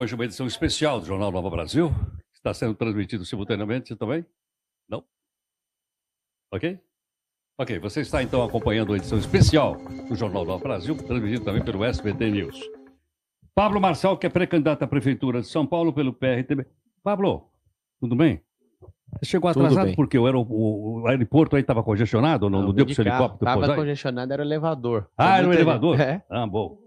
Hoje é uma edição especial do Jornal Nova Brasil, que está sendo transmitido simultaneamente também? Não? Ok? Ok, você está então acompanhando a edição especial do Jornal Nova Brasil, transmitido também pelo SBT News. Pablo Marçal, que é pré-candidato à Prefeitura de São Paulo pelo PRTB. Pablo, tudo bem? Você chegou Tudo atrasado bem. porque o aeroporto aí estava congestionado ou não? Não, Não vim deu para o de seu carro. helicóptero Tava pousar aí? congestionado, era o elevador. Tinha Ah, era o muita gente. elevador? É. Ah, bom.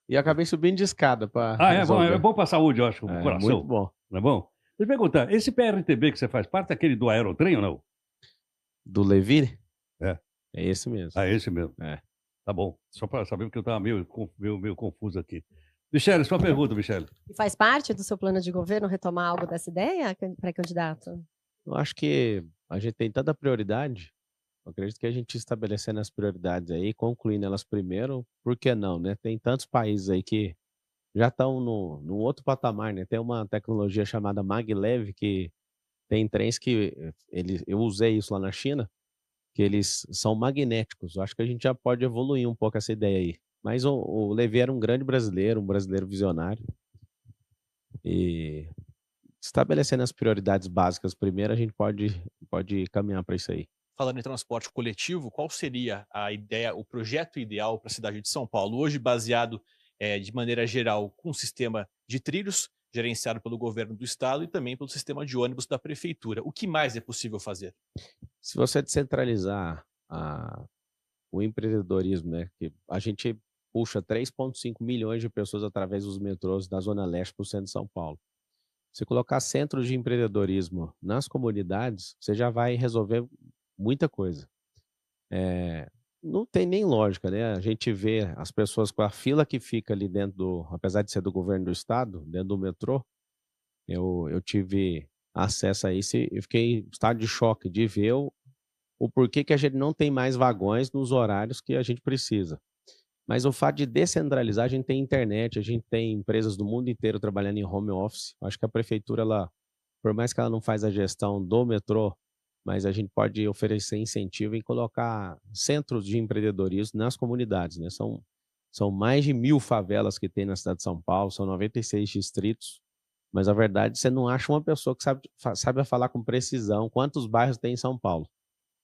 E eu acabei subindo de escada para Ah, é resolver. bom para a saúde, eu acho, o É, muito coração. bom. Não é bom? Deixa eu perguntar, esse PRTB que você faz parte daquele do aerotrem ou não? Do Levi? É. É esse mesmo. Ah, esse mesmo. É. Tá bom. Só para saber, porque eu estava meio confuso aqui. Michele, sua pergunta, Michele. E faz parte do seu plano de governo retomar algo dessa ideia, pré-candidato? Eu acho que a gente tem tanta prioridade. Eu acredito que a gente estabelecendo as prioridades aí, concluindo elas primeiro, por que não, né? Tem tantos países aí que já estão no outro patamar, né? Tem uma tecnologia chamada maglev, que tem trens que eu usei isso lá na China, que eles são magnéticos. Eu acho que a gente já pode evoluir um pouco essa ideia aí. Mas o Levi era um grande brasileiro, um brasileiro visionário. E estabelecendo as prioridades básicas primeiro, a gente pode caminhar para isso aí. Falando em transporte coletivo, qual seria a ideia, o projeto ideal para a cidade de São Paulo, hoje baseado de maneira geral com um sistema de trilhos gerenciado pelo governo do estado e também pelo sistema de ônibus da prefeitura? O que mais é possível fazer? Se você descentralizar o empreendedorismo, né, que a gente puxa 3,5 milhões de pessoas através dos metrôs da Zona Leste para o centro de São Paulo. Se colocar centros de empreendedorismo nas comunidades, você já vai resolver muita coisa. Não tem nem lógica, né? A gente vê as pessoas com a fila que fica ali dentro apesar de ser do governo do estado, dentro do metrô, eu tive acesso a isso e fiquei em estado de choque de ver o porquê que a gente não tem mais vagões nos horários que a gente precisa. Mas o fato de descentralizar, a gente tem internet, a gente tem empresas do mundo inteiro trabalhando em home office. Acho que a prefeitura, por mais que ela não faz a gestão do metrô, mas a gente pode oferecer incentivo em colocar centros de empreendedorismo nas comunidades, né? São mais de 1.000 favelas que tem na cidade de São Paulo, são 96 distritos, mas a verdade você não acha uma pessoa que sabe falar com precisão quantos bairros tem em São Paulo.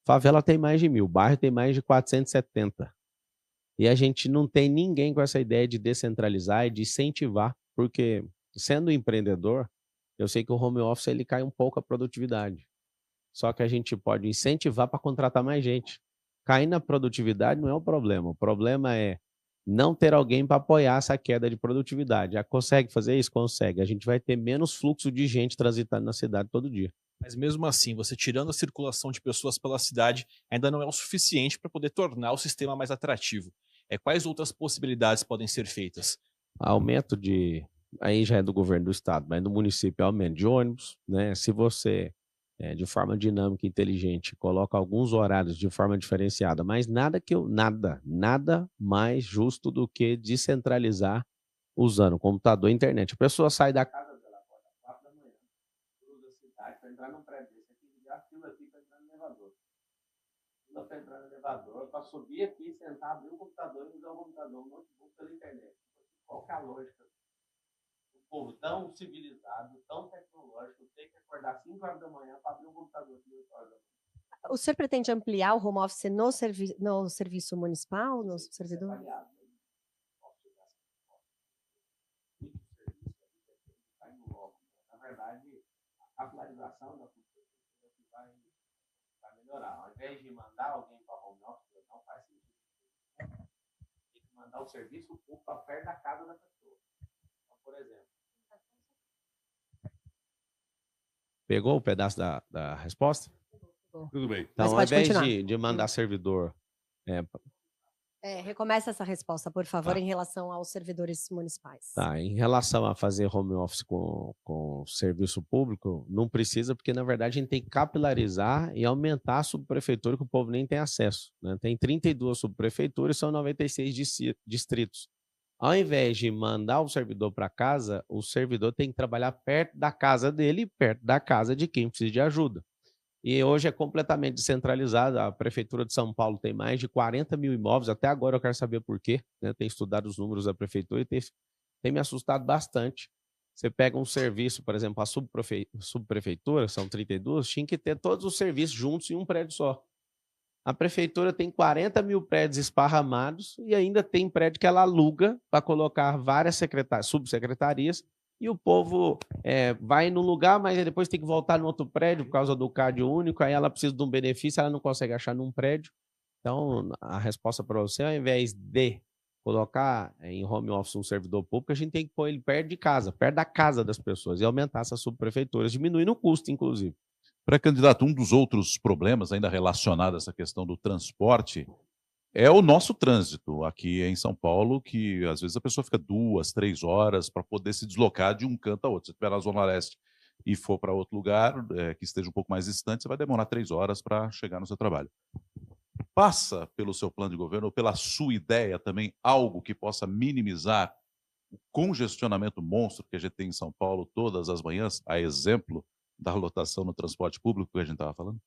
Favela tem mais de 1.000, bairro tem mais de 470. E a gente não tem ninguém com essa ideia de descentralizar e de incentivar, porque sendo empreendedor, eu sei que o home office ele cai um pouco a produtividade. Só que a gente pode incentivar para contratar mais gente. Cair na produtividade não é o problema é não ter alguém para apoiar essa queda de produtividade. Já consegue fazer isso? Consegue. A gente vai ter menos fluxo de gente transitando na cidade todo dia. Mas mesmo assim, você tirando a circulação de pessoas pela cidade, ainda não é o suficiente para poder tornar o sistema mais atrativo. Quais outras possibilidades podem ser feitas? Aumento aí já é do governo do estado, mas no município aumento de ônibus, né? Se você, de forma dinâmica e inteligente, coloca alguns horários de forma diferenciada, mas nada mais justo do que descentralizar usando computador e internet. A pessoa sai da casa dela, acorda 4 da manhã, cruza a cidade para entrar num prédio desse aqui, ligar a fila aqui para entrar no elevador. Fila para entrar no elevador, para subir aqui, sentar, abrir o computador e usar o computador, um notebook pela internet. Qual que é a lógica? O povo tão civilizado, tão tecnológico, tem que acordar 5 horas da manhã para abrir um computador às 8 horas da manhã. O senhor pretende ampliar o home office no serviço municipal, no servidor? Na verdade, a atualização da cultura vai melhorar. Ao invés de mandar alguém para home office, não faz sentido. Tem que mandar o serviço público para perto da casa da pessoa. Então, por exemplo. Pegou o pedaço da resposta? Tudo bem. Então, Mas ao pode invés continuar. de mandar servidor. Recomeça essa resposta, por favor, em relação aos servidores municipais. Tá, em relação a fazer home office com serviço público, não precisa, porque na verdade a gente tem que capilarizar e aumentar a subprefeitura, que o povo nem tem acesso, né? Tem 32 subprefeituras e são 96 distritos. Ao invés de mandar o servidor para casa, o servidor tem que trabalhar perto da casa dele e perto da casa de quem precisa de ajuda. E hoje é completamente descentralizado. A Prefeitura de São Paulo tem mais de 40 mil imóveis. Até agora eu quero saber por quê, né? Tenho estudado os números da Prefeitura e tem me assustado bastante. Você pega um serviço, por exemplo, a subprefeitura, são 32, tinha que ter todos os serviços juntos em um prédio só. A prefeitura tem 40 mil prédios esparramados e ainda tem prédio que ela aluga para colocar várias subsecretarias, e o povo vai num lugar, mas depois tem que voltar no outro prédio por causa do CAD único, aí ela precisa de um benefício, ela não consegue achar num prédio. Então, a resposta para você, ao invés de colocar em home office um servidor público, a gente tem que pôr ele perto de casa, perto da casa das pessoas, e aumentar essas subprefeituras, diminuindo o custo, inclusive. Pré-candidato, um dos outros problemas ainda relacionado a essa questão do transporte é o nosso trânsito aqui em São Paulo, que às vezes a pessoa fica 2, 3 horas para poder se deslocar de um canto a outro. Se estiver na Zona Leste e for para outro lugar, que esteja um pouco mais distante, você vai demorar 3 horas para chegar no seu trabalho. Passa pelo seu plano de governo ou pela sua ideia também algo que possa minimizar o congestionamento monstro que a gente tem em São Paulo todas as manhãs, a exemplo da lotação no transporte público que a gente estava falando?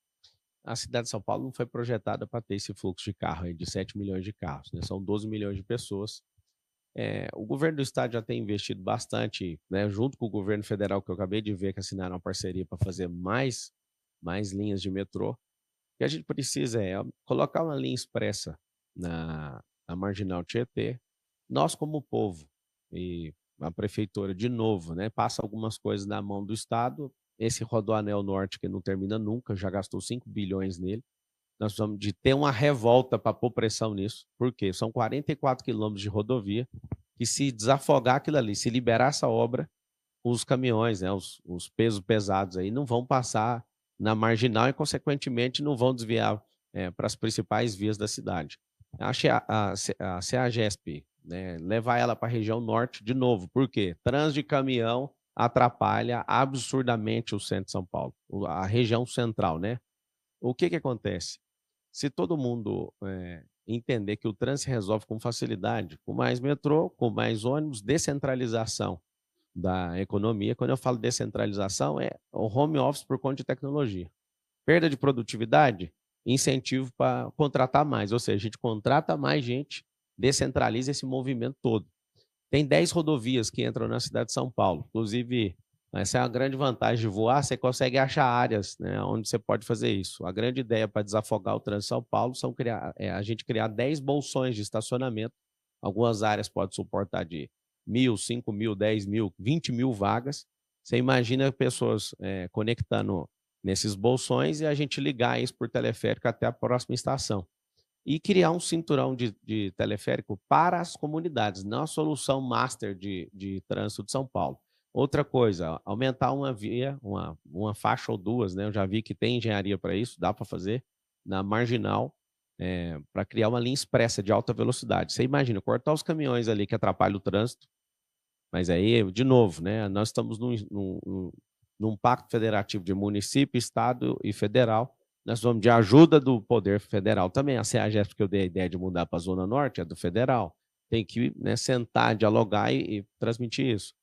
A cidade de São Paulo não foi projetada para ter esse fluxo de carro aí, de 7 milhões de carros, né? São 12 milhões de pessoas. O governo do estado já tem investido bastante, né, junto com o governo federal, que eu acabei de ver que assinaram uma parceria para fazer mais linhas de metrô. O que a gente precisa é colocar uma linha expressa na Marginal Tietê. Nós, como povo, e a prefeitura, de novo, né, passa algumas coisas na mão do estado. Esse Rodoanel Norte, que não termina nunca, já gastou 5 bilhões nele. Nós precisamos de ter uma revolta para pôr pressão nisso. Por quê? São 44 quilômetros de rodovia, que se desafogar aquilo ali, se liberar essa obra, os caminhões, né, os pesos pesados aí não vão passar na Marginal e, consequentemente, não vão desviar para as principais vias da cidade. Acho que a CEAGESP, né, levar ela para a região norte de novo. Por quê? Trânsito de caminhão atrapalha absurdamente o centro de São Paulo, a região central, né? O que acontece? Se todo mundo entender que o trânsito se resolve com facilidade, com mais metrô, com mais ônibus, descentralização da economia. Quando eu falo descentralização, é o home office por conta de tecnologia. Perda de produtividade, incentivo para contratar mais, ou seja, a gente contrata mais gente, descentraliza esse movimento todo. Tem 10 rodovias que entram na cidade de São Paulo. Inclusive, essa é uma grande vantagem de voar, você consegue achar áreas, né, onde você pode fazer isso. A grande ideia para desafogar o trânsito de São Paulo a gente criar 10 bolsões de estacionamento. Algumas áreas podem suportar de 1.000, 5.000, 10.000, 20.000 vagas. Você imagina pessoas conectando nesses bolsões e a gente ligar isso por teleférico até a próxima estação. E criar um cinturão de teleférico para as comunidades, não a solução master de trânsito de São Paulo. Outra coisa, aumentar uma via, uma faixa ou duas, né? Eu já vi que tem engenharia para isso, dá para fazer, na Marginal, para criar uma linha expressa de alta velocidade. Você imagina, cortar os caminhões ali que atrapalham o trânsito, mas aí, de novo, né? Nós estamos num pacto federativo de município, estado e federal. Nós vamos de ajuda do poder federal também. A CEAGESP, que eu dei a ideia de mudar para a Zona Norte, é do federal. Tem que, né, sentar, dialogar e transmitir isso.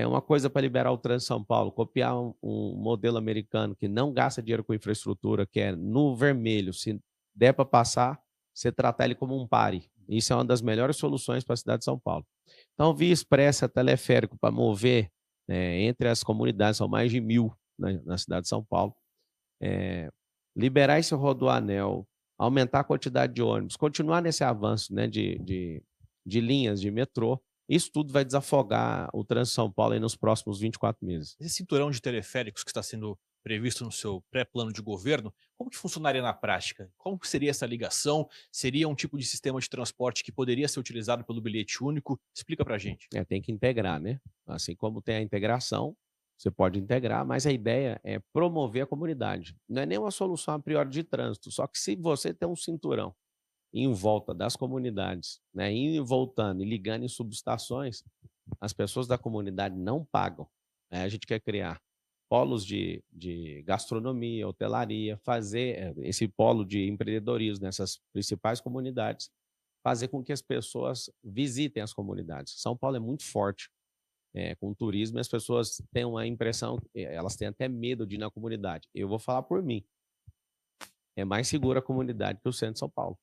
Uma coisa para liberar o trânsito em São Paulo, copiar um modelo americano que não gasta dinheiro com infraestrutura, que é no vermelho, se der para passar, você tratar ele como um pare. Isso é uma das melhores soluções para a cidade de São Paulo. Então, via expressa, teleférico para mover entre as comunidades, são mais de 1.000 na cidade de São Paulo. Liberar esse rodoanel, aumentar a quantidade de ônibus, continuar nesse avanço, né, de linhas de metrô, isso tudo vai desafogar o trânsito de São Paulo aí nos próximos 24 meses. Esse cinturão de teleféricos que está sendo previsto no seu pré-plano de governo, como que funcionaria na prática? Como seria essa ligação? Seria um tipo de sistema de transporte que poderia ser utilizado pelo bilhete único? Explica para a gente. Tem que integrar, né? Assim como tem a integração, você pode integrar, mas a ideia é promover a comunidade. Não é nem uma solução a priori de trânsito, só que se você tem um cinturão em volta das comunidades, né, indo e voltando e ligando em subestações, as pessoas da comunidade não pagam. A gente quer criar polos de gastronomia, hotelaria, fazer esse polo de empreendedorismo nessas principais comunidades, fazer com que as pessoas visitem as comunidades. São Paulo é muito forte com o turismo e as pessoas têm uma impressão, elas têm até medo de ir na comunidade. Eu vou falar por mim. É mais segura a comunidade que o centro de São Paulo.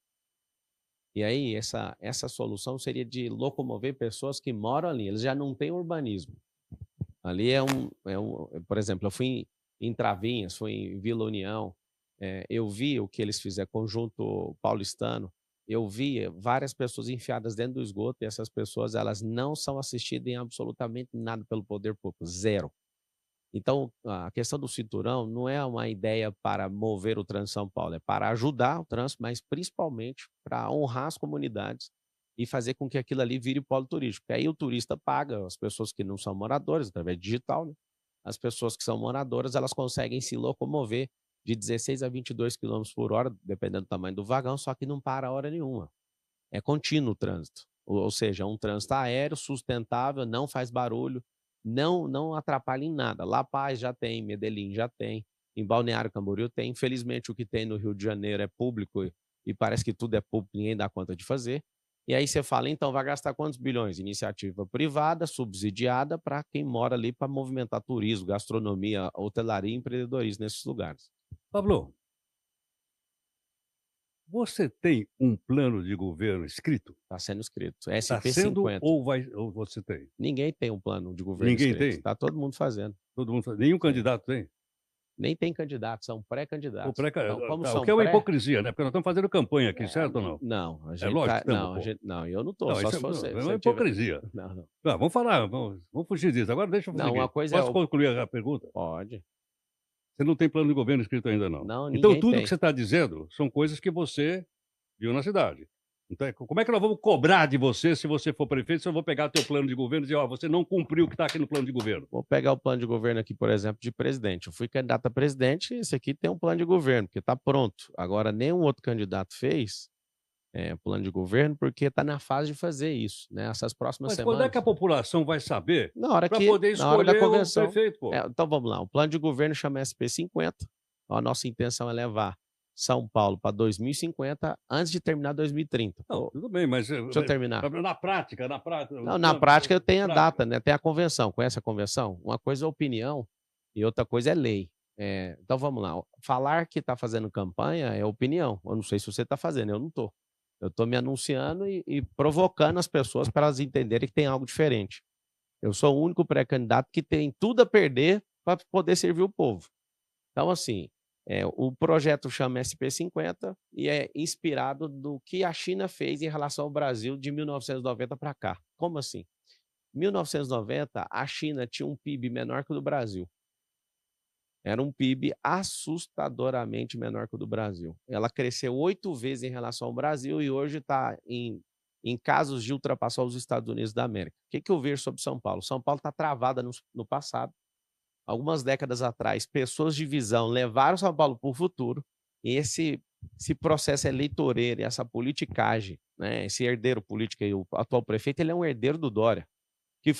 E aí, essa solução seria de locomover pessoas que moram ali. Eles já não têm urbanismo. Ali por exemplo, eu fui em Travinhas, fui em Vila União, eu vi o que eles fizeram, Conjunto Paulistano, eu vi várias pessoas enfiadas dentro do esgoto e essas pessoas, elas não são assistidas em absolutamente nada pelo poder público, zero. Então, a questão do cinturão não é uma ideia para mover o trânsito em São Paulo, é para ajudar o trânsito, mas principalmente para honrar as comunidades e fazer com que aquilo ali vire polo turístico. Porque aí o turista paga, as pessoas que não são moradores, através digital, né? As pessoas que são moradoras, elas conseguem se locomover de 16 a 22 km por hora, dependendo do tamanho do vagão, só que não para a hora nenhuma. É contínuo o trânsito, ou seja, um trânsito aéreo, sustentável, não faz barulho, não atrapalha em nada. La Paz já tem, Medellín já tem, em Balneário Camboriú tem. Infelizmente, o que tem no Rio de Janeiro é público e parece que tudo é público, ninguém dá conta de fazer. E aí você fala, então, vai gastar quantos bilhões? Iniciativa privada, subsidiada, para quem mora ali, para movimentar turismo, gastronomia, hotelaria e empreendedorismo nesses lugares. Pablo, você tem um plano de governo escrito? Está sendo escrito. Está SP50. sendo ou você tem? Ninguém tem um plano de governo Ninguém escrito. tem? Está todo mundo fazendo. Todo mundo nenhum candidato tem? Nem tem candidato, são pré-candidatos. O que é uma hipocrisia, né? Porque nós estamos fazendo campanha aqui, certo ou não? Não, a gente lógico que não, eu não estou. Não, Só isso se você. é uma hipocrisia. Não. Vamos falar, vamos fugir disso. Agora deixa eu fazer. Não, uma coisa Posso concluir a pergunta? Pode. Você não tem plano de governo escrito ainda, não? Não, então, ninguém tudo tem. que você está dizendo são coisas que você viu na cidade. Então, como é que nós vamos cobrar de você, se você for prefeito, se eu vou pegar teu plano de governo e dizer, você não cumpriu o que está aqui no plano de governo? Vou pegar o plano de governo aqui, por exemplo, de presidente. Eu fui candidato a presidente, esse aqui tem um plano de governo, porque está pronto. Agora, nenhum outro candidato fez plano de governo, porque está na fase de fazer isso, né? Essas próximas semanas. Mas quando é que a população vai saber para poder na hora da escolher convenção. o prefeito, pô? Então, vamos lá. O plano de governo chama SP50. A nossa intenção é levar São Paulo para 2050 antes de terminar 2030. Não, tudo bem, mas... Deixa eu terminar. Na prática... Não, na prática eu tenho a data, né? Tem a convenção. Conhece a convenção? Uma coisa é opinião e outra coisa é lei. Então, vamos lá. Falar que está fazendo campanha é opinião. Eu não sei se você está fazendo, eu não estou. Eu estou me anunciando e provocando as pessoas para elas entenderem que tem algo diferente. Eu sou o único pré-candidato que tem tudo a perder para poder servir o povo. Então, assim, o projeto chama SP50 e é inspirado do que a China fez em relação ao Brasil de 1990 para cá. Como assim? Em 1990, a China tinha um PIB menor que o do Brasil. Era um PIB assustadoramente menor que o do Brasil. Ela cresceu 8 vezes em relação ao Brasil e hoje está em casos de ultrapassar os Estados Unidos da América. O que eu vejo sobre São Paulo? São Paulo está travada no passado. Algumas décadas atrás, pessoas de visão levaram São Paulo para o futuro. E esse processo eleitoreiro, essa politicagem, né, esse herdeiro político, o atual prefeito, ele é um herdeiro do Dória, que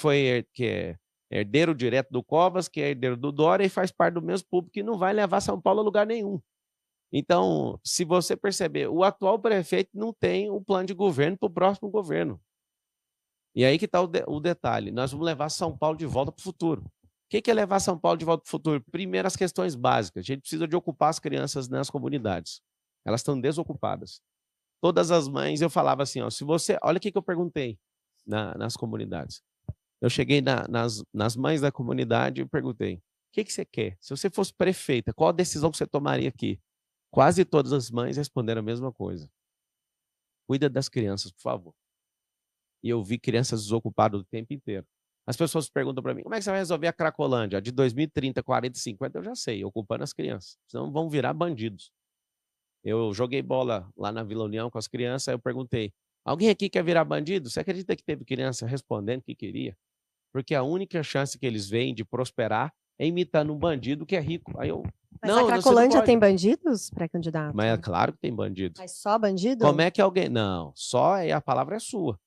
é herdeiro direto do Covas, que é herdeiro do Dória e faz parte do mesmo público que não vai levar São Paulo a lugar nenhum. Então, se você perceber, o atual prefeito não tem um plano de governo para o próximo governo. E aí que está o detalhe. Nós vamos levar São Paulo de volta para o futuro. O que é levar São Paulo de volta para o futuro? Primeiro, as questões básicas. A gente precisa de ocupar as crianças nas comunidades. Elas estão desocupadas. Todas as mães, eu falava assim, se você... Olha o que eu perguntei nas comunidades. Eu cheguei nas mães da comunidade e perguntei, o que você quer? Se você fosse prefeita, qual a decisão que você tomaria aqui? Quase todas as mães responderam a mesma coisa. Cuida das crianças, por favor. E eu vi crianças desocupadas o tempo inteiro. As pessoas perguntam para mim, como é que você vai resolver a Cracolândia? De 2030, 40, 50, eu já sei, ocupando as crianças. Senão vão virar bandidos. Eu joguei bola lá na Vila União com as crianças, aí eu perguntei, alguém aqui quer virar bandido? Você acredita que teve criança respondendo que queria? Porque a única chance que eles veem de prosperar é imitando um bandido que é rico. Aí eu... Mas a Cracolândia tem bandidos pré-candidato? Mas é claro que tem bandido. Mas só bandido? Como é que alguém... Não, só a palavra é sua.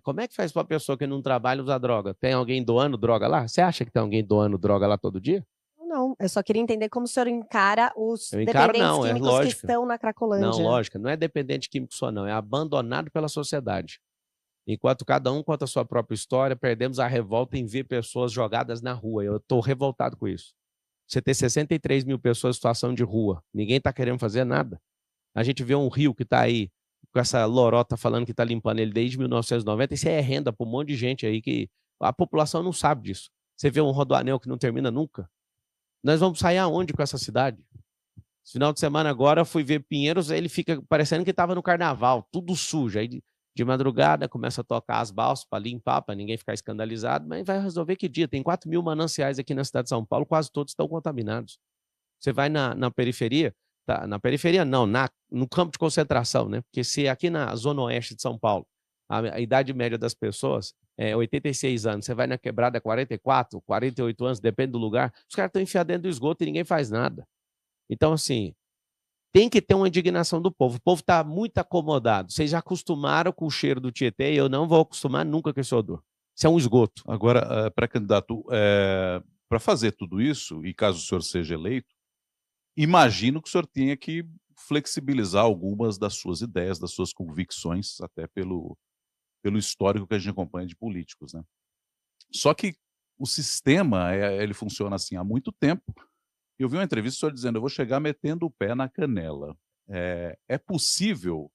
Como é que faz para uma pessoa que não trabalha usar droga? Tem alguém doando droga lá? Você acha que tem alguém doando droga lá todo dia? Não, eu só queria entender como o senhor encara os dependentes químicos que estão na Cracolândia. Não, lógica, não é dependente químico só não, é abandonado pela sociedade. Enquanto cada um conta a sua própria história, perdemos a revolta em ver pessoas jogadas na rua. Eu estou revoltado com isso. Você ter 63 mil pessoas em situação de rua, ninguém está querendo fazer nada. A gente vê um rio que está aí, com essa lorota falando que está limpando ele desde 1990, isso é renda para um monte de gente aí que a população não sabe disso. Você vê um rodoanel que não termina nunca. Nós vamos sair aonde com essa cidade? Esse final de semana agora eu fui ver Pinheiros, aí ele fica parecendo que estava no carnaval, tudo sujo. Aí de madrugada começa a tocar as balsas para limpar, para ninguém ficar escandalizado, mas vai resolver que dia? Tem 4 mil mananciais aqui na cidade de São Paulo, quase todos estão contaminados. Você vai na periferia, tá, na periferia não, no campo de concentração, né? Porque se aqui na zona oeste de São Paulo, a idade média das pessoas é 86 anos, você vai na quebrada 44, 48 anos, depende do lugar, os caras estão enfiados dentro do esgoto e ninguém faz nada. Então, assim, tem que ter uma indignação do povo. O povo está muito acomodado. Vocês já acostumaram com o cheiro do Tietê e eu não vou acostumar nunca com esse odor. Isso é um esgoto. Agora, pré-candidato, para fazer tudo isso, e caso o senhor seja eleito, imagino que o senhor tenha que flexibilizar algumas das suas ideias, das suas convicções, até pelo histórico que a gente acompanha de políticos, né? Só que o sistema, ele funciona assim há muito tempo. Eu vi uma entrevista do senhor dizendo, eu vou chegar metendo o pé na canela. É possível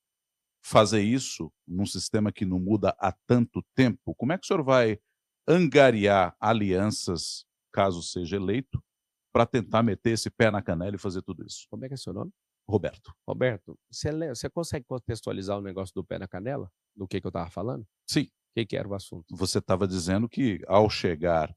fazer isso num sistema que não muda há tanto tempo? Como é que o senhor vai angariar alianças, caso seja eleito, para tentar meter esse pé na canela e fazer tudo isso? Como é que é seu nome? Roberto. Roberto, você consegue contextualizar o negócio do pé na canela? Do que eu estava falando? Sim. O que era o assunto? Você estava dizendo que, ao chegar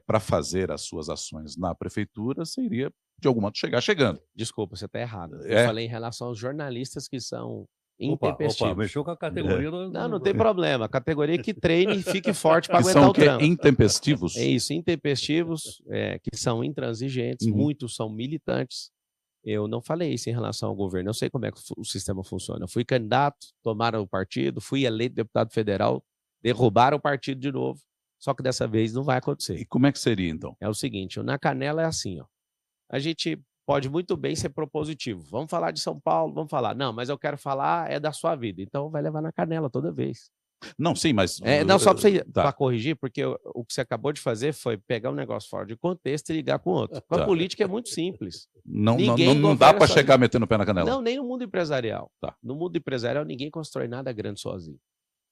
para fazer as suas ações na prefeitura, você iria, de algum modo, chegar chegando. Desculpa, você está errado. Eu falei em relação aos jornalistas que são intempestivos. Opa, mexeu com a categoria. Não tem problema. A categoria que treine e fique forte para que aguentar são o trampo. Intempestivos? É isso, intempestivos, que são intransigentes, muitos são militantes. Eu não falei isso em relação ao governo. Eu sei como é que o sistema funciona. Eu fui candidato, tomaram o partido, fui eleito deputado federal, derrubaram o partido de novo. Só que dessa vez não vai acontecer. E como é que seria, então? É o seguinte, na canela é assim, ó. A gente pode muito bem ser propositivo. Vamos falar de São Paulo, vamos falar. Não, mas eu quero falar da sua vida. Então vai levar na canela toda vez. Não, sim, mas... não, só para corrigir, porque o que você acabou de fazer foi pegar um negócio fora de contexto e ligar com outro. Com a política é muito simples. Não dá para chegar metendo o pé na canela. Não, nem no mundo empresarial. Tá. No mundo empresarial, ninguém constrói nada grande sozinho.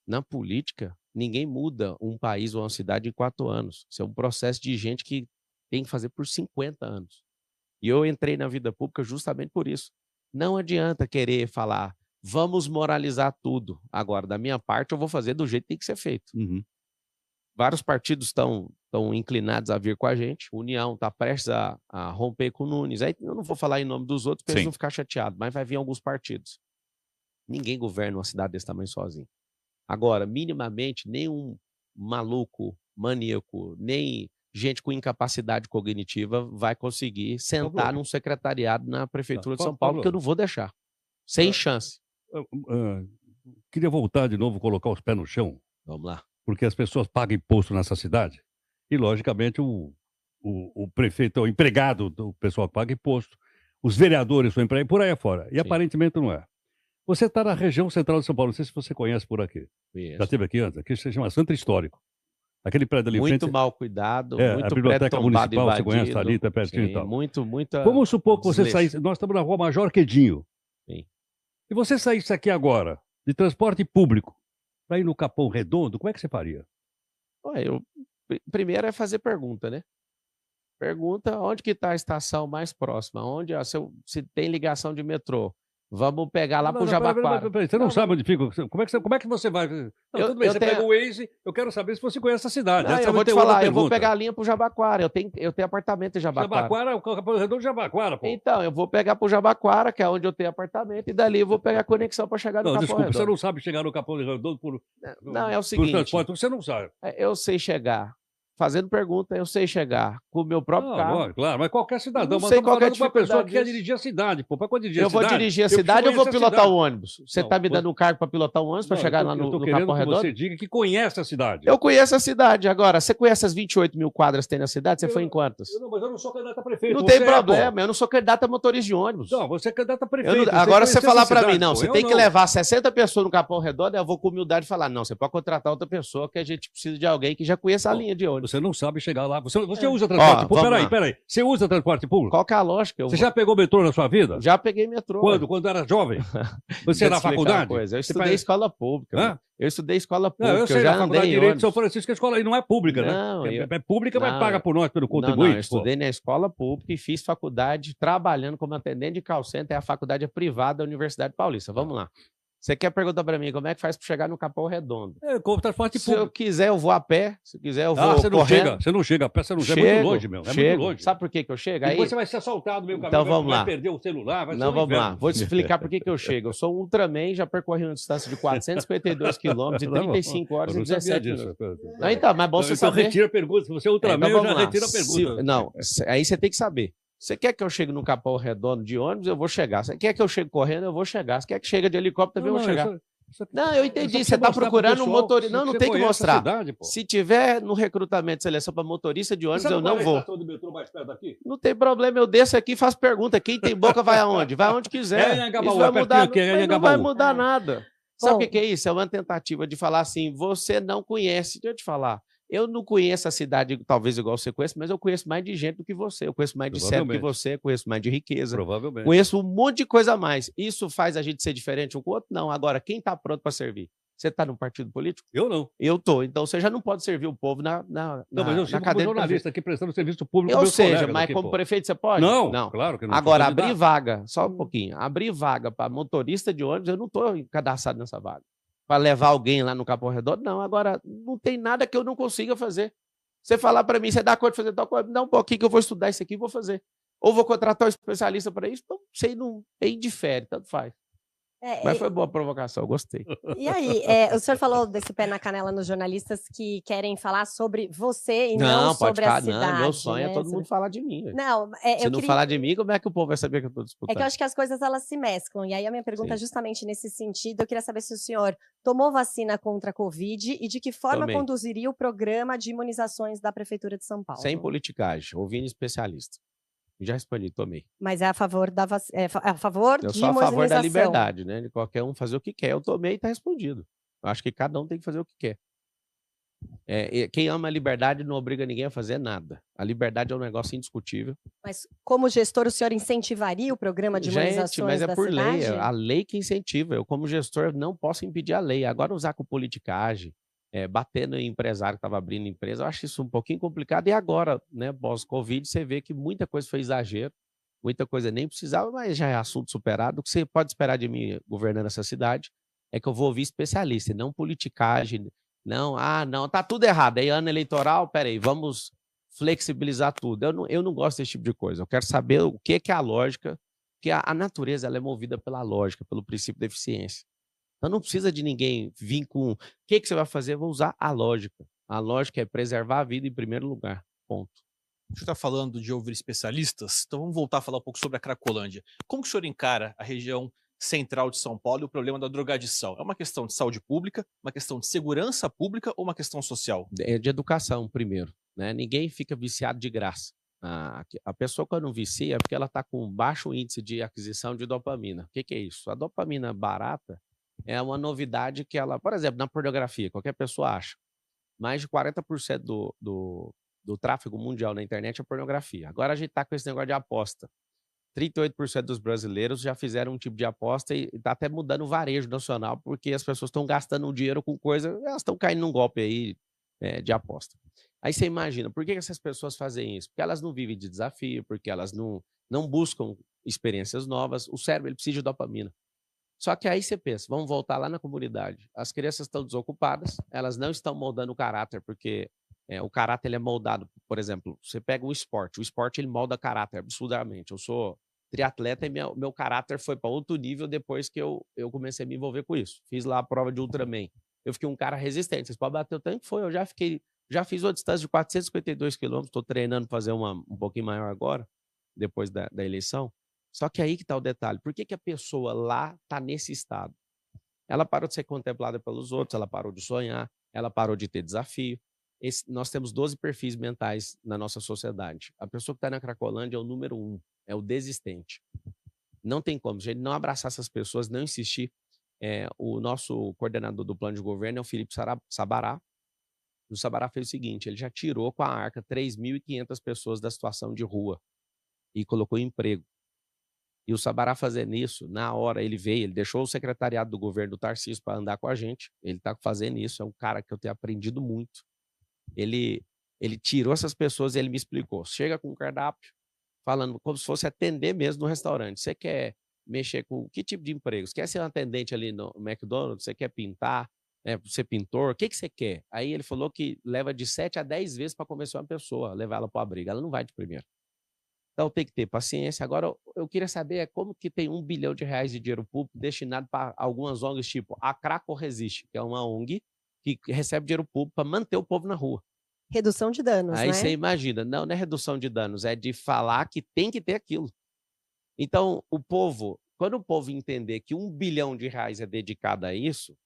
Na política, ninguém muda um país ou uma cidade em 4 anos. Isso é um processo de gente que tem que fazer por 50 anos. E eu entrei na vida pública justamente por isso. Não adianta querer falar, vamos moralizar tudo. Agora, da minha parte, eu vou fazer do jeito que tem que ser feito. Vários partidos estão inclinados a vir com a gente. O União está prestes a romper com o Nunes. Aí eu não vou falar em nome dos outros para eles não ficar chateados, mas vai vir alguns partidos. Ninguém governa uma cidade desse tamanho sozinho. Agora, minimamente, nenhum maluco, maníaco, nem gente com incapacidade cognitiva vai conseguir sentar num secretariado na Prefeitura de São Paulo, que eu não vou deixar. Sem chance. Queria voltar de novo, colocar os pés no chão. Vamos lá. Porque as pessoas pagam imposto nessa cidade e, logicamente, o prefeito é o empregado do pessoal que paga imposto, os vereadores são empregados, por aí afora. E aparentemente não é. Você está na região central de São Paulo, não sei se você conhece por aqui. Conheço. Já esteve aqui antes? Aqui se chama Centro Histórico. Aquele prédio ali muito frente, mal cuidado, muito a biblioteca municipal, você conhece, tá ali, está pertinho e tal. Muita Vamos supor que você saísse, nós estamos na rua Major Quedinho. Sim. E você saísse aqui agora, de transporte público, para ir no Capão Redondo, como é que você faria? Primeiro é fazer pergunta, né? Pergunta onde que está a estação mais próxima, onde se tem ligação de metrô. Vamos pegar lá para o Jabaquara. Você não sabe onde fica. Como é que você vai? Tudo bem, você pega o Waze, eu quero saber se você conhece a cidade. Eu vou te falar, eu vou pegar a linha para o Jabaquara. Eu tenho apartamento em Jabaquara. Jabaquara, o Capão Redondo de Jabaquara, pô. Então, eu vou pegar para o Jabaquara, que é onde eu tenho apartamento, e dali eu vou pegar a conexão para chegar no Capão Redondo. Você não sabe chegar no Capão Redondo por Não, é o seguinte. Transporte, você não sabe. Eu sei chegar. Fazendo pergunta, eu sei chegar com o meu próprio carro. Claro, mas qualquer cidadão. Não sei qualquer uma pessoa que quer dirigir a cidade, pô. Para dirigir eu vou dirigir a cidade ou vou pilotar o ônibus? Você está me dando um cargo para pilotar o ônibus para chegar lá no Capão Redondo? Você diga que conhece a cidade. Eu conheço a cidade. Agora, você conhece as 28 mil quadras que tem na cidade? Você foi em quantas? Mas eu não sou candidato a prefeito. Não tem problema, eu não sou candidato a motorista de ônibus. Não, você é candidato a prefeito. Agora você falar para mim, não, você tem que levar 60 pessoas no Capão Redondo, eu vou com humildade falar, não, você pode contratar outra pessoa que a gente precisa de alguém que já conheça a linha de ônibus. você não sabe chegar lá. Você usa transporte público? Peraí. Você usa transporte público? Qual que é a lógica? Você já pegou metrô na sua vida? Já peguei metrô. Quando? Quando era jovem? Você era na faculdade? Eu estudei escola pública. Eu estudei escola pública. Não, eu sei, já na faculdade de Direito de São ônibus. Francisco, a escola aí não é pública, Não, né? É pública, mas paga por nós, pelo contribuinte. Não, eu estudei na escola pública e fiz faculdade trabalhando como atendente de call center. A faculdade é privada da Universidade Paulista. Vamos lá. Você quer perguntar para mim como é que faz para chegar no Capão Redondo? Como transporte Se eu público. quiser, eu vou a pé. Se quiser, eu vou Você não correndo. chega. Você não chega a pé, você não chega. É muito longe, meu. É muito longe. Sabe por que eu chego? E Aí... depois você vai ser assaltado no meio caminho. Então vamos lá. Vai perder o celular. Vai Não, ser vamos lá. Vou te explicar por que eu chego. Eu sou um Ultraman, já percorri uma distância de 452 quilômetros em 35 horas e 17 minutos. Não, então, mas é bom você saber. Retira a pergunta. Se você é Ultraman, eu já retiro a pergunta. Não, aí você tem que saber. Você quer que eu chegue no Capão Redondo de ônibus, eu vou chegar. Você quer que eu chegue correndo, eu vou chegar. Você quer que chegue de helicóptero, também eu vou chegar. Não, eu entendi. Você está procurando um motorista. Não, não tem que mostrar. Cidade, se tiver no recrutamento de seleção para motorista de ônibus, eu não vou. Do metrô mais perto daqui? Não tem problema, eu desço aqui e faço pergunta. Quem tem boca vai aonde? Vai aonde quiser. Isso vai mudar, não vai mudar nada. Sabe o que é isso? É uma tentativa de falar assim, você não conhece. Deixa eu te falar. Eu não conheço a cidade, talvez igual você conhece, mas eu conheço mais de gente do que você. Eu conheço mais de cérebro que você, conheço mais de riqueza. Provavelmente. Conheço um monte de coisa a mais. Isso faz a gente ser diferente um com o outro? Não. Agora, quem está pronto para servir? Você está num partido político? Eu não. Eu estou. Então você já não pode servir o povo na Não, mas eu sou como jornalista aqui prestando serviço público. Ou seja, mas como prefeito você pode? Não, claro que não. Agora, abrir vaga, só um pouquinho, abrir vaga para motorista de ônibus, eu não estou cadastrado nessa vaga. Para levar alguém lá no Capão Redondo, não. Agora, não tem nada que eu não consiga fazer. Você falar para mim, você dá conta de fazer tal coisa? Não, um pouquinho que eu vou estudar isso aqui e vou fazer. Ou vou contratar um especialista para isso? Não sei, não indifere, tanto faz. Mas foi boa a provocação, gostei. E aí, o senhor falou desse pé na canela nos jornalistas que querem falar sobre você e não sobre a cidade. Não, meu sonho é todo mundo falar de mim. Não, se não falar de mim, como é que o povo vai saber que eu estou disputando? É que eu acho que as coisas elas se mesclam. E aí a minha pergunta é justamente nesse sentido. Eu queria saber se o senhor tomou vacina contra a Covid e de que forma conduziria o programa de imunizações da Prefeitura de São Paulo. Sem politicagem, ouvindo especialista. Já respondi, tomei. Mas é a favor da a favor eu de sou a favor da liberdade, né? De qualquer um fazer o que quer. Eu tomei e está respondido. Eu acho que cada um tem que fazer o que quer. Quem ama a liberdade não obriga ninguém a fazer nada. A liberdade é um negócio indiscutível. Mas como gestor, o senhor incentivaria o programa de imunizações mas é por cidade? lei. É a lei que incentiva. Eu, como gestor, não posso impedir a lei. Agora, usar com politicagem, batendo em empresário que estava abrindo empresa, eu acho isso um pouquinho complicado. E agora, né, pós-Covid, você vê que muita coisa foi exagero, muita coisa nem precisava, mas já é assunto superado. O que você pode esperar de mim governando essa cidade é que eu vou ouvir especialista, não politicagem. Não, tá tudo errado. Aí, ano eleitoral, peraí, vamos flexibilizar tudo. Eu não gosto desse tipo de coisa. Eu quero saber o que é a lógica, porque a natureza ela é movida pela lógica, pelo princípio da eficiência. Então não precisa de ninguém vir com o que você vai fazer, eu vou usar a lógica. A lógica é preservar a vida em primeiro lugar. Ponto. A gente está falando de ouvir especialistas, então vamos voltar a falar um pouco sobre a Cracolândia. Como que o senhor encara a região central de São Paulo e o problema da drogadição? É uma questão de saúde pública, uma questão de segurança pública ou uma questão social? É de educação, primeiro. Né? Ninguém fica viciado de graça. A pessoa, quando vicia, é porque ela está com baixo índice de aquisição de dopamina. O que é isso? A dopamina barata é uma novidade que ela, por exemplo, na pornografia, qualquer pessoa acha. Mais de 40% do tráfego mundial na internet é pornografia. Agora a gente está com esse negócio de aposta. 38% dos brasileiros já fizeram um tipo de aposta e está até mudando o varejo nacional, porque as pessoas estão gastando um dinheiro com coisa, elas estão caindo num golpe aí de aposta. Aí você imagina, por que essas pessoas fazem isso? Porque elas não vivem de desafio, porque elas não buscam experiências novas. O cérebro ele precisa de dopamina. Só que aí você pensa, vamos voltar lá na comunidade. As crianças estão desocupadas, elas não estão moldando o caráter, porque o caráter ele é moldado, por exemplo, você pega o esporte ele molda caráter absurdamente. Eu sou triatleta e meu caráter foi para outro nível depois que eu comecei a me envolver com isso. Fiz lá a prova de Ultraman. Eu fiquei um cara resistente. Vocês podem bater o tanto que foi, já fiz uma distância de 452 quilômetros, estou treinando para fazer um pouquinho maior agora, depois da eleição. Só que aí que está o detalhe. Por que a pessoa lá está nesse estado? Ela parou de ser contemplada pelos outros, ela parou de sonhar, ela parou de ter desafio. Nós temos 12 perfis mentais na nossa sociedade. A pessoa que está na Cracolândia é o número 1, é o desistente. Não tem como, gente, não abraçar essas pessoas, não insistir. O nosso coordenador do plano de governo é o Felipe Sabará. O Sabará fez o seguinte, ele já tirou com a Arca 3.500 pessoas da situação de rua e colocou em emprego. E o Sabará fazendo isso, na hora ele veio, ele deixou o secretariado do governo do Tarcísio para andar com a gente, ele está fazendo isso, é um cara que eu tenho aprendido muito. Ele tirou essas pessoas e ele me explicou, chega com um cardápio, falando como se fosse atender mesmo no restaurante. Você quer mexer com que tipo de emprego? Você quer ser um atendente ali no McDonald's? Você quer pintar? Ser pintor? O que você quer? Aí ele falou que leva de 7 a 10 vezes para convencer uma pessoa, levar ela para o abrigo. Ela não vai de primeiro. Então tem que ter paciência. Agora, eu queria saber como que tem R$1 bilhão de dinheiro público destinado para algumas ONGs, tipo a Craco Resiste, que é uma ONG que recebe dinheiro público para manter o povo na rua. Redução de danos, Aí né? você imagina, não é redução de danos, é de falar que tem que ter aquilo. Então, quando o povo entender que R$1 bilhão é dedicado a isso,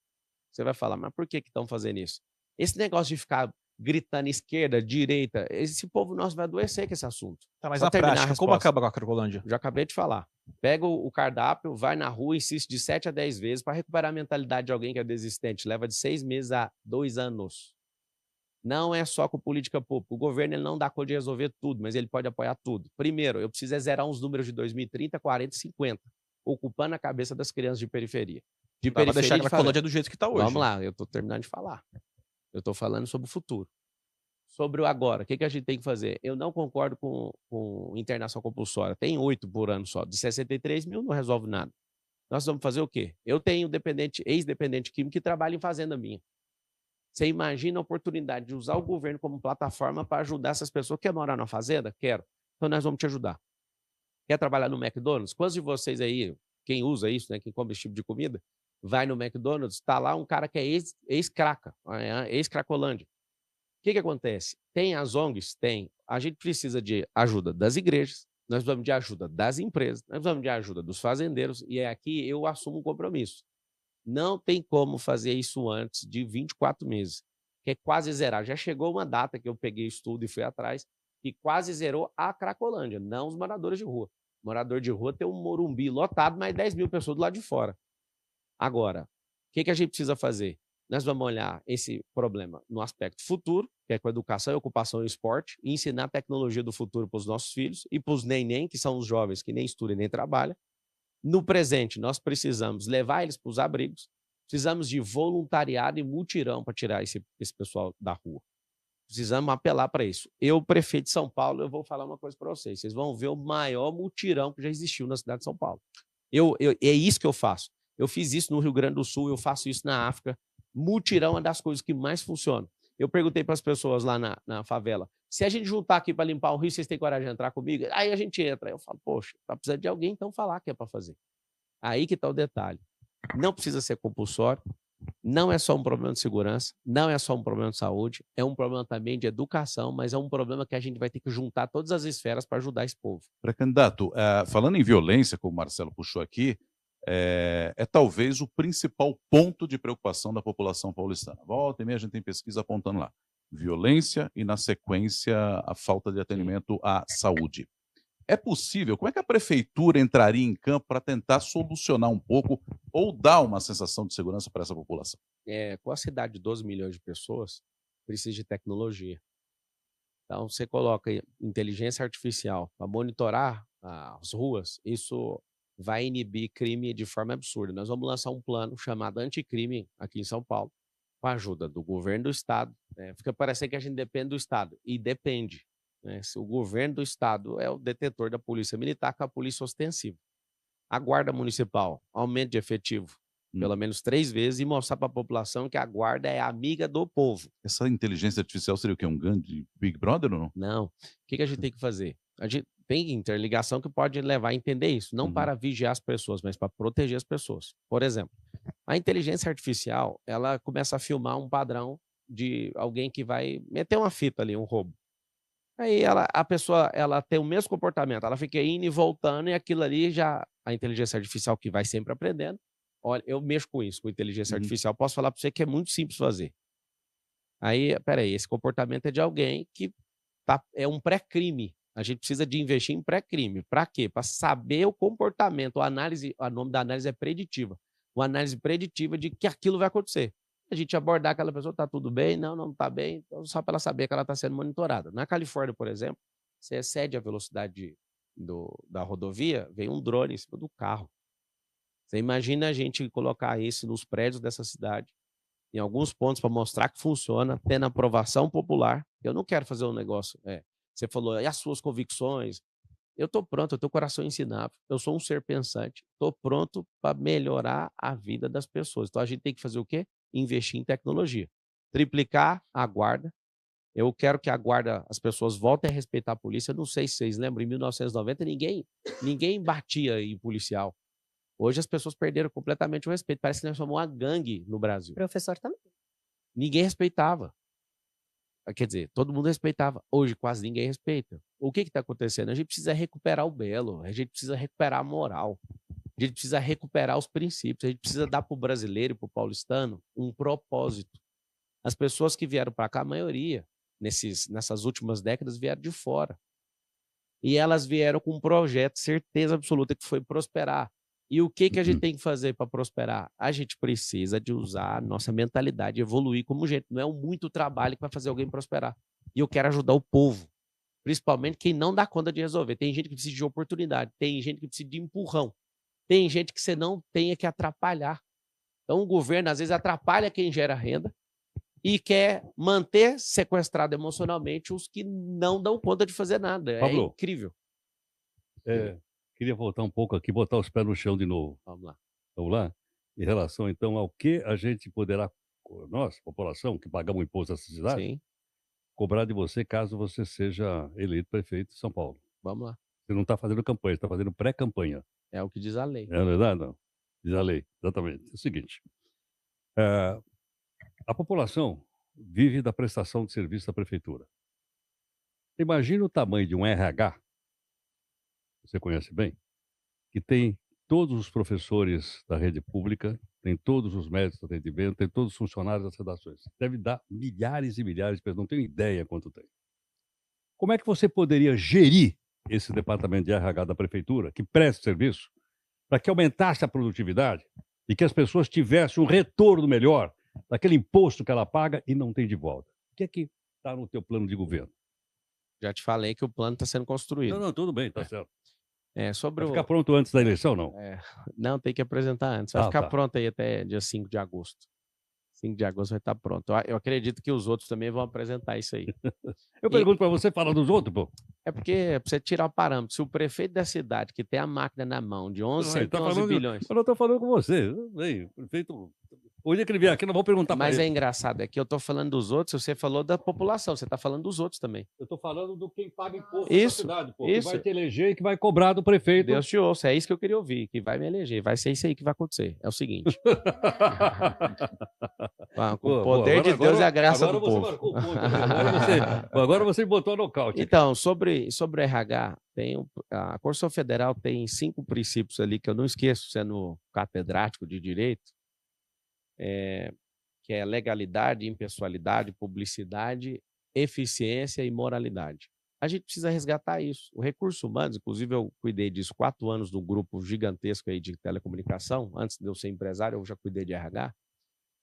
você vai falar, mas por que estão fazendo isso? Esse negócio de ficar gritando esquerda, direita, esse povo nosso vai adoecer com esse assunto. Tá, mas na prática, como acaba com a Cracolândia? Já acabei de falar. Pega o cardápio, vai na rua, insiste de 7 a 10 vezes para recuperar a mentalidade de alguém que é desistente. Leva de 6 meses a 2 anos. Não é só com política pública. O governo ele não dá conta de resolver tudo, mas ele pode apoiar tudo. Primeiro, eu preciso zerar uns números de 2030, 40 e 50, ocupando a cabeça das crianças de periferia. Dá pra deixar a Cracolândia do jeito que está hoje. Vamos lá, eu estou terminando de falar. Eu estou falando sobre o futuro. Sobre o agora, o que a gente tem que fazer? Eu não concordo com internação compulsória. Tem 8 por ano só. De 63 mil não resolve nada. Nós vamos fazer o quê? Eu tenho ex-dependente químico que trabalha em fazenda minha. Você imagina a oportunidade de usar o governo como plataforma para ajudar essas pessoas? Quer morar na fazenda? Quero. Então nós vamos te ajudar. Quer trabalhar no McDonald's? Quantos de vocês aí, quem usa isso, né, quem come esse tipo de comida, vai no McDonald's, está lá um cara que é ex-craca, ex-cracolândia. O que acontece? Tem as ONGs? Tem. A gente precisa de ajuda das igrejas, nós precisamos de ajuda das empresas, nós precisamos de ajuda dos fazendeiros, e aqui eu assumo um compromisso. Não tem como fazer isso antes de 24 meses, que é quase zerar. Já chegou uma data que eu peguei estudo e fui atrás, que quase zerou a Cracolândia, não os moradores de rua. O morador de rua tem um Morumbi lotado, mais 10 mil pessoas do lado de fora. Agora, o que a gente precisa fazer? Nós vamos olhar esse problema no aspecto futuro, que é com a educação, ocupação e esporte, e ensinar a tecnologia do futuro para os nossos filhos e para os neném, que são os jovens que nem estudam e nem trabalham. No presente, nós precisamos levar eles para os abrigos, precisamos de voluntariado e mutirão para tirar esse pessoal da rua. Precisamos apelar para isso. Eu, prefeito de São Paulo, eu vou falar uma coisa para vocês. Vocês vão ver o maior mutirão que já existiu na cidade de São Paulo. É isso que eu faço. Eu fiz isso no Rio Grande do Sul, eu faço isso na África. Mutirão é das coisas que mais funcionam. Eu perguntei para as pessoas lá na favela, se a gente juntar aqui para limpar o rio, vocês têm coragem de entrar comigo? Aí a gente entra. Eu falo, poxa, tá precisando de alguém, então falar que é para fazer. Aí que está o detalhe. Não precisa ser compulsório, não é só um problema de segurança, não é só um problema de saúde, é um problema também de educação, mas é um problema que a gente vai ter que juntar todas as esferas para ajudar esse povo. Pré-candidato, falando em violência, como o Marcelo puxou aqui, é talvez o principal ponto de preocupação da população paulistana. Volta e meia a gente tem pesquisa apontando lá. Violência e, na sequência, a falta de atendimento à saúde. É possível? Como é que a prefeitura entraria em campo para tentar solucionar um pouco ou dar uma sensação de segurança para essa população? Com a cidade de 12 milhões de pessoas, precisa de tecnologia. Então, você coloca inteligência artificial para monitorar as ruas, isso vai inibir crime de forma absurda. Nós vamos lançar um plano chamado Anticrime aqui em São Paulo, com a ajuda do governo do Estado. Fica parecendo que a gente depende do Estado, e depende. Se o governo do Estado é o detetor da polícia militar, com a polícia ostensiva. A guarda municipal, aumento de efetivo, pelo menos 3 vezes, e mostrar para a população que a guarda é amiga do povo. Essa inteligência artificial seria o quê? Um grande Big Brother ou não? Não. O que a gente tem que fazer? A gente tem interligação que pode levar a entender isso, não para vigiar as pessoas, mas para proteger as pessoas. Por exemplo, a inteligência artificial, ela começa a filmar um padrão de alguém que vai meter uma fita ali, um roubo. Aí a pessoa ela tem o mesmo comportamento, ela fica indo e voltando, e aquilo ali já, a inteligência artificial que vai sempre aprendendo. Olha, eu mexo com isso, com inteligência artificial, posso falar para você que é muito simples fazer. Aí, peraí, esse comportamento é de alguém que é um pré-crime. A gente precisa de investir em pré-crime. Para quê? Para saber o comportamento. O nome da análise é preditiva. Uma análise preditiva de que aquilo vai acontecer. a gente abordar aquela pessoa, está tudo bem? Não, não está bem, então, só para ela saber que ela está sendo monitorada. Na Califórnia, por exemplo, você excede a velocidade da rodovia, vem um drone em cima do carro. Você imagina a gente colocar isso nos prédios dessa cidade, em alguns pontos para mostrar que funciona, tendo aprovação popular. Eu não quero fazer um negócio. Você falou, e as suas convicções? Eu estou pronto, eu tenho coração ensinável, eu sou um ser pensante, estou pronto para melhorar a vida das pessoas. Então a gente tem que fazer o quê? Investir em tecnologia. Triplicar a guarda. Eu quero que a guarda, as pessoas voltem a respeitar a polícia. Eu não sei se vocês lembram, em 1990 ninguém batia em policial. Hoje as pessoas perderam completamente o respeito. Parece que nós somos uma gangue no Brasil. Professor também. Ninguém respeitava. Quer dizer, todo mundo respeitava. Hoje quase ninguém respeita. O que está acontecendo? A gente precisa recuperar o belo, a gente precisa recuperar a moral, a gente precisa recuperar os princípios, a gente precisa dar para o brasileiro e para o paulistano um propósito. As pessoas que vieram para cá, a maioria, nessas últimas décadas, vieram de fora. E elas vieram com um projeto, certeza absoluta, que foi prosperar. E o que a gente tem que fazer para prosperar? A gente precisa de usar a nossa mentalidade, evoluir como gente. Não é muito trabalho que vai fazer alguém prosperar. E eu quero ajudar o povo, principalmente quem não dá conta de resolver. Tem gente que precisa de oportunidade, tem gente que precisa de empurrão, tem gente que você não tenha que atrapalhar. Então o governo, às vezes, atrapalha quem gera renda e quer manter sequestrado emocionalmente os que não dão conta de fazer nada. Pablo, é incrível. Queria voltar um pouco aqui, botar os pés no chão de novo. Vamos lá. Vamos lá? Em relação, então, ao que a gente poderá, nós, população, que pagamos imposto dessa cidade, Sim. cobrar de você caso você seja eleito prefeito de São Paulo. Vamos lá. Você não está fazendo campanha, está fazendo pré-campanha. É o que diz a lei. É verdade? Não. Diz a lei, exatamente. É o seguinte, a população vive da prestação de serviço da prefeitura. Imagina o tamanho de um RH, você conhece bem, que tem todos os professores da rede pública, tem todos os médicos de atendimento, tem todos os funcionários das redações. Deve dar milhares e milhares de pessoas, não tenho ideia quanto tem. Como é que você poderia gerir esse departamento de RH da prefeitura, que presta serviço, para que aumentasse a produtividade e que as pessoas tivessem um retorno melhor daquele imposto que ela paga e não tem de volta? O que é que está no teu plano de governo? Já te falei que o plano está sendo construído. Não, tudo bem, está certo. Sobre vai ficar pronto antes da eleição, não? Não, tem que apresentar antes. Vai ficar pronto aí até dia 5 de agosto. 5 de agosto vai estar pronto. Eu acredito que os outros também vão apresentar isso aí. Eu pergunto para você, fala dos outros, pô. É porque é para você tirar o parâmetro. Se o prefeito da cidade, que tem a máquina na mão de 11 bilhões... Eu não estou falando com você. Bem, o prefeito... O dia que ele vier aqui, não vou perguntar para ele. Mas é engraçado, é que eu estou falando dos outros, você falou da população, você está falando dos outros também. Eu estou falando do quem paga imposto na cidade, pô. Que vai te eleger e que vai cobrar do prefeito. Deus te ouça, é isso que eu queria ouvir, que vai me eleger. Vai ser isso aí que vai acontecer. É o seguinte. Com o poder de Deus e a graça do povo. Marcou o ponto, agora você botou no nocaute. Então, sobre o RH, a Constituição Federal tem 5 princípios ali que eu não esqueço, sendo catedrático de direito. Que é legalidade, impessoalidade, publicidade, eficiência e moralidade. A gente precisa resgatar isso. O recurso humano, inclusive eu cuidei disso 4 anos no grupo gigantesco aí de telecomunicação, antes de eu ser empresário eu já cuidei de RH.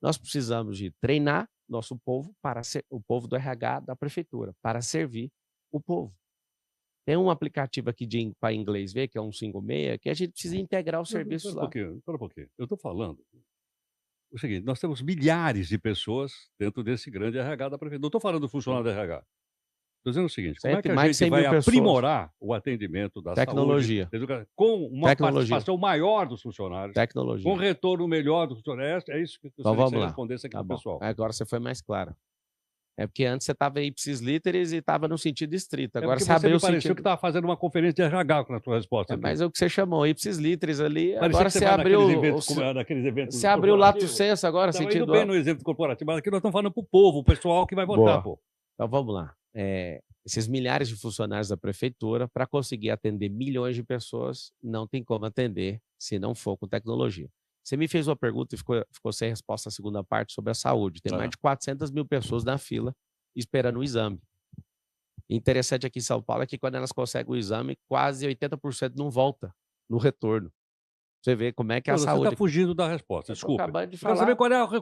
Nós precisamos de treinar nosso povo, o povo do RH da prefeitura, para servir o povo. Tem um aplicativo aqui para inglês ver, que é 156, que a gente precisa integrar os serviços lá. Espera um pouquinho. Eu estou falando o seguinte, nós temos milhares de pessoas dentro desse grande RH da prefeitura. Não estou falando do funcionário da RH. Estou dizendo o seguinte, como é que a gente vai aprimorar o atendimento da tecnologia saúde, com uma participação maior dos funcionários, com retorno melhor dos funcionários? É isso que eu gostaria que você respondesse aqui para o pessoal. Agora você foi mais claro. É porque antes você estava ipsis literis e estava no sentido estrito. Agora você abriu o sentido... pareceu que estava fazendo uma conferência de RH na sua resposta. Mas é o que você chamou, ipsis literis ali. Agora você abriu... Naqueles eventos você abriu o lato senso agora, sentido... Indo bem no exemplo corporativo, mas aqui nós estamos falando para o povo, o pessoal que vai votar, pô. Então vamos lá. Esses milhares de funcionários da prefeitura, para conseguir atender milhões de pessoas, não tem como atender se não for com tecnologia. Você me fez uma pergunta e ficou sem resposta a segunda parte sobre a saúde. Tem mais de 400 mil pessoas na fila esperando o exame. Interessante aqui em São Paulo é que quando elas conseguem o exame, quase 80% não volta no retorno. Você vê como é que a Você saúde... está fugindo da resposta, desculpa. Acabando de Eu quero falar. saber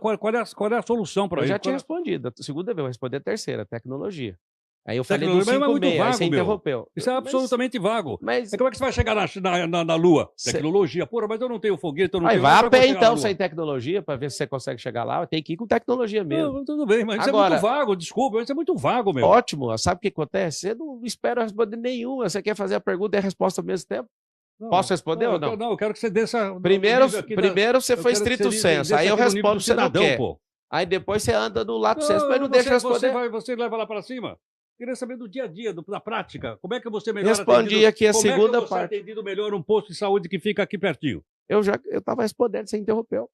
qual é a solução para Eu isso. já tinha respondido. A segunda vez, eu vou responder a terceira, tecnologia. Aí eu falei do Tecnologia, mas é muito 5.6, aí vago, você meu. interrompeu. Isso é absolutamente vago. Mas... Como é que você vai chegar na Lua? Tecnologia. Porra, mas eu não tenho foguete, eu não Aí tenho... vai a Como é que eu pé vou chegar na então, Lua? sem tecnologia, para ver se você consegue chegar lá. Tem que ir com tecnologia mesmo. Não, tudo bem, mas Agora, isso é muito vago, desculpa, isso é muito vago, meu. Ótimo. Sabe o que acontece? Você não espera responder nenhuma. Você quer fazer a pergunta e a resposta ao mesmo tempo? Não, Posso responder ou não? Não, eu quero que você dê essa... Primeiro você foi estrito senso, aí eu respondo se você não quer. Pô. Aí depois você anda no lato senso, mas não deixa eu responder. Você leva lá para cima? Queria saber do dia a dia, da prática. Como é que você melhor Respondi aqui a segunda parte. Como é que você atendido melhor um posto de saúde que fica aqui pertinho? Eu estava respondendo, você interrompeu.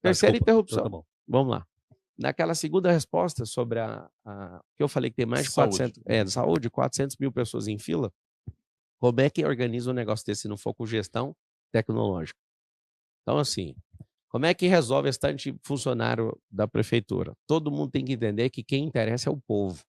Terceira interrupção. Então, tá bom. Vamos lá. Naquela segunda resposta sobre que eu falei que tem mais de 400... saúde, 400 mil pessoas em fila. Como é que organiza um negócio desse se não for com gestão tecnológica? Então, assim, como é que resolve esse tanto de funcionário da prefeitura? Todo mundo tem que entender que quem interessa é o povo.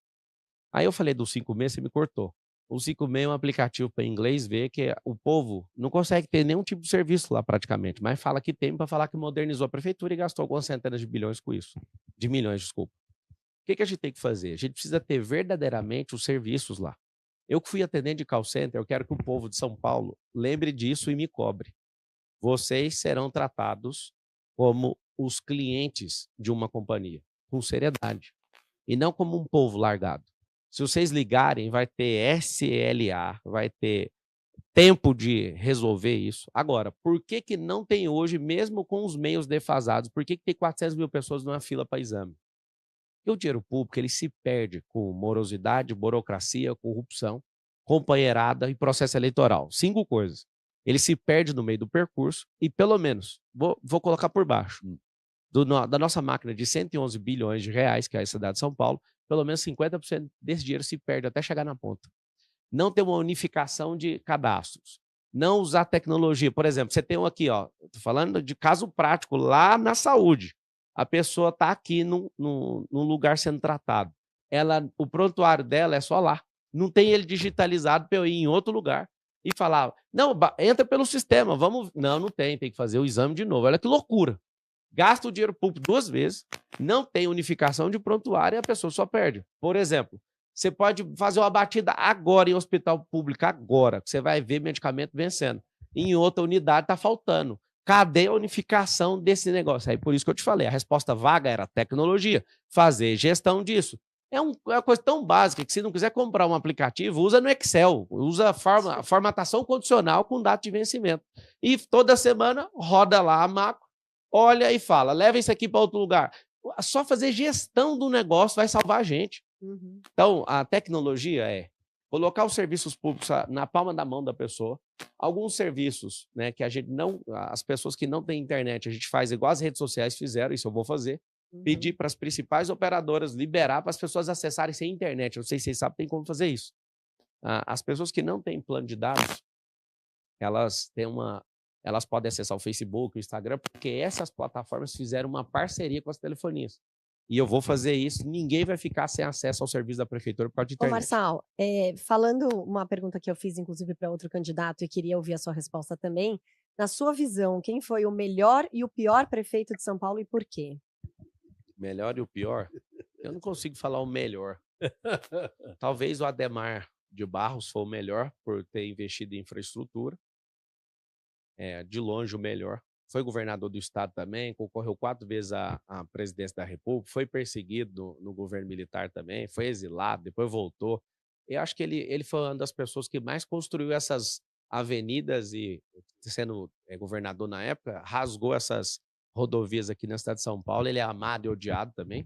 Aí eu falei do 5.6, você me cortou. O 5.6 é um aplicativo para inglês ver que o povo não consegue ter nenhum tipo de serviço lá praticamente, mas fala que tem para falar que modernizou a prefeitura e gastou algumas centenas de bilhões com isso. De milhões, desculpa. O que a gente tem que fazer? A gente precisa ter verdadeiramente os serviços lá. Eu que fui atendente de call center, eu quero que o povo de São Paulo lembre disso e me cobre. Vocês serão tratados como os clientes de uma companhia, com seriedade, e não como um povo largado. Se vocês ligarem, vai ter SLA, vai ter tempo de resolver isso. Agora, por que não tem hoje, mesmo com os meios defasados, por que tem 400 mil pessoas numa fila para exame? Porque o dinheiro público ele se perde com morosidade, burocracia, corrupção, companheirada e processo eleitoral. 5 coisas. Ele se perde no meio do percurso e, pelo menos, vou colocar por baixo, da nossa máquina de 111 bilhões de reais, que é a cidade de São Paulo, pelo menos 50% desse dinheiro se perde até chegar na ponta. Não ter uma unificação de cadastros. Não usar tecnologia. Por exemplo, você tem um aqui, estou falando de caso prático, lá na saúde. A pessoa está aqui num lugar sendo tratado. O prontuário dela é só lá. Não tem ele digitalizado para eu ir em outro lugar e falar, não, entra pelo sistema, vamos... Não tem que fazer o exame de novo. Olha que loucura. Gasta o dinheiro público 2 vezes, não tem unificação de prontuário e a pessoa só perde. Por exemplo, você pode fazer uma batida agora em hospital público, agora, que você vai ver medicamento vencendo. Em outra unidade está faltando. Cadê a unificação desse negócio? Aí por isso que eu te falei, a resposta vaga era tecnologia, fazer gestão disso. É uma coisa tão básica que se não quiser comprar um aplicativo, usa no Excel, usa a formatação condicional com data de vencimento. E toda semana roda lá a macro, olha e fala, leva isso aqui para outro lugar. Só fazer gestão do negócio vai salvar a gente. Uhum. Então, a tecnologia é colocar os serviços públicos na palma da mão da pessoa. Alguns serviços, né, que a gente não... As pessoas que não têm internet, a gente faz igual as redes sociais fizeram, isso eu vou fazer. Uhum. Pedir para as principais operadoras liberar para as pessoas acessarem sem internet. Não sei se vocês sabem, tem como fazer isso. As pessoas que não têm plano de dados, elas podem acessar o Facebook, o Instagram, porque essas plataformas fizeram uma parceria com as telefonias. E eu vou fazer isso, ninguém vai ficar sem acesso ao serviço da prefeitura por causa de internet. Ô Marçal, falando uma pergunta que eu fiz, inclusive, para outro candidato, e queria ouvir a sua resposta também. Na sua visão, quem foi o melhor e o pior prefeito de São Paulo e por quê? Melhor e o pior? Eu não consigo falar o melhor. Talvez o Adhemar de Barros foi o melhor por ter investido em infraestrutura. De longe o melhor. Foi governador do estado também, concorreu 4 vezes à presidência da República, foi perseguido no governo militar também, foi exilado, depois voltou. Eu acho que ele foi uma das pessoas que mais construiu essas avenidas e, sendo governador na época, rasgou essas rodovias aqui na cidade de São Paulo. Ele é amado e odiado também.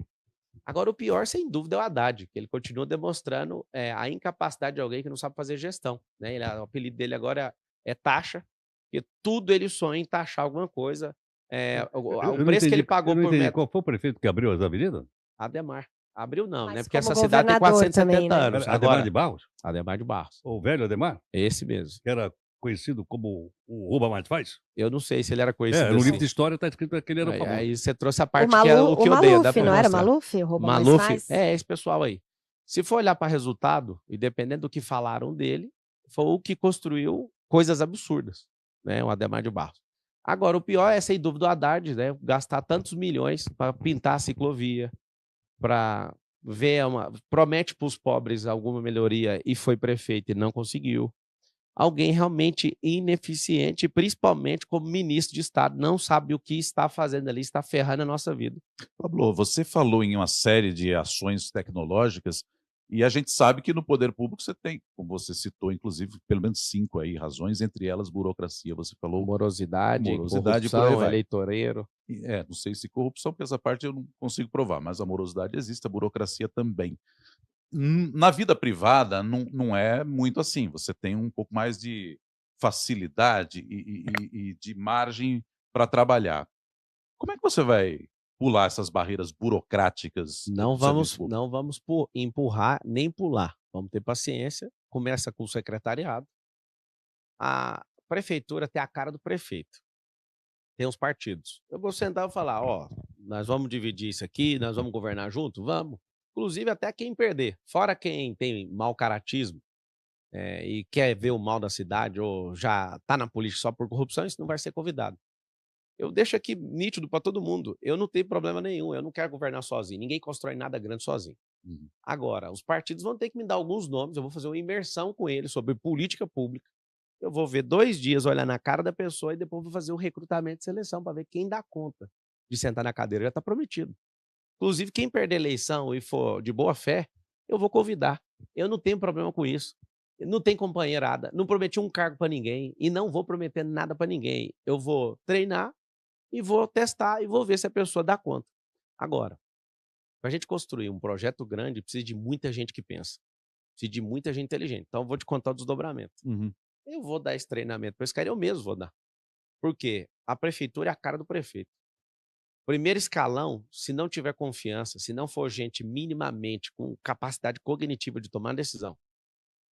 Agora, o pior, sem dúvida, é o Haddad, que ele continua demonstrando a incapacidade de alguém que não sabe fazer gestão, né? O apelido dele agora é Taxa, porque tudo ele sonha em taxar alguma coisa. O preço que ele pagou por metro... Qual foi o prefeito que abriu as avenidas? Adhemar. Abriu não, mas né? Porque essa cidade tem 470 também, né? anos. Adhemar de Barros? Adhemar de Barros. O velho Adhemar? Esse mesmo. Que era conhecido como o Rouba Mais Faz? Eu não sei se ele era conhecido no assim. livro de história está escrito que ele era famoso. Aí você trouxe a parte que é o que eu odeio. Maluf, não era Maluf? O Rouba Mais Faz? Esse pessoal aí. Se for olhar para resultado, e dependendo do que falaram dele, foi o que construiu coisas absurdas, né? O Adhemar de Barros. Agora, o pior é, sem dúvida, o Haddad, né? Gastar tantos milhões para pintar a ciclovia, para ver promete para os pobres alguma melhoria e foi prefeito e não conseguiu. Alguém realmente ineficiente, principalmente como ministro de Estado, não sabe o que está fazendo ali, está ferrando a nossa vida. Pablo, você falou em uma série de ações tecnológicas e a gente sabe que no poder público você tem, como você citou, inclusive, pelo menos 5 aí razões, entre elas burocracia. Você falou morosidade, corrupção, por aí vai. Eleitoreiro. Não sei se corrupção, porque essa parte eu não consigo provar, mas a morosidade existe, a burocracia também. Na vida privada não é muito assim. Você tem um pouco mais de facilidade e de margem para trabalhar. Como é que você vai pular essas barreiras burocráticas? Não vamos empurrar nem pular. Vamos ter paciência. Começa com o secretariado. A prefeitura tem a cara do prefeito. Tem os partidos. Eu vou sentar e falar, nós vamos dividir isso aqui, nós vamos governar junto? Vamos. Inclusive até quem perder. Fora quem tem mau caratismo e quer ver o mal da cidade ou já está na política só por corrupção, isso não vai ser convidado. Eu deixo aqui nítido para todo mundo. Eu não tenho problema nenhum. Eu não quero governar sozinho. Ninguém constrói nada grande sozinho. Agora, os partidos vão ter que me dar alguns nomes. Eu vou fazer uma imersão com eles sobre política pública. Eu vou ver 2 dias, olhar na cara da pessoa e depois vou fazer o recrutamento e seleção para ver quem dá conta de sentar na cadeira. Já está prometido. Inclusive, quem perder a eleição e for de boa fé, eu vou convidar. Eu não tenho problema com isso. Não tem companheirada. Não prometi um cargo para ninguém e não vou prometer nada para ninguém. Eu vou treinar e vou testar e vou ver se a pessoa dá conta. Agora, para a gente construir um projeto grande, precisa de muita gente que pensa. Precisa de muita gente inteligente. Então, eu vou te contar o desdobramento. Eu vou dar esse treinamento para esse cara, eu mesmo vou dar. Por quê? A prefeitura é a cara do prefeito. Primeiro escalão, se não tiver confiança, se não for gente minimamente com capacidade cognitiva de tomar decisão,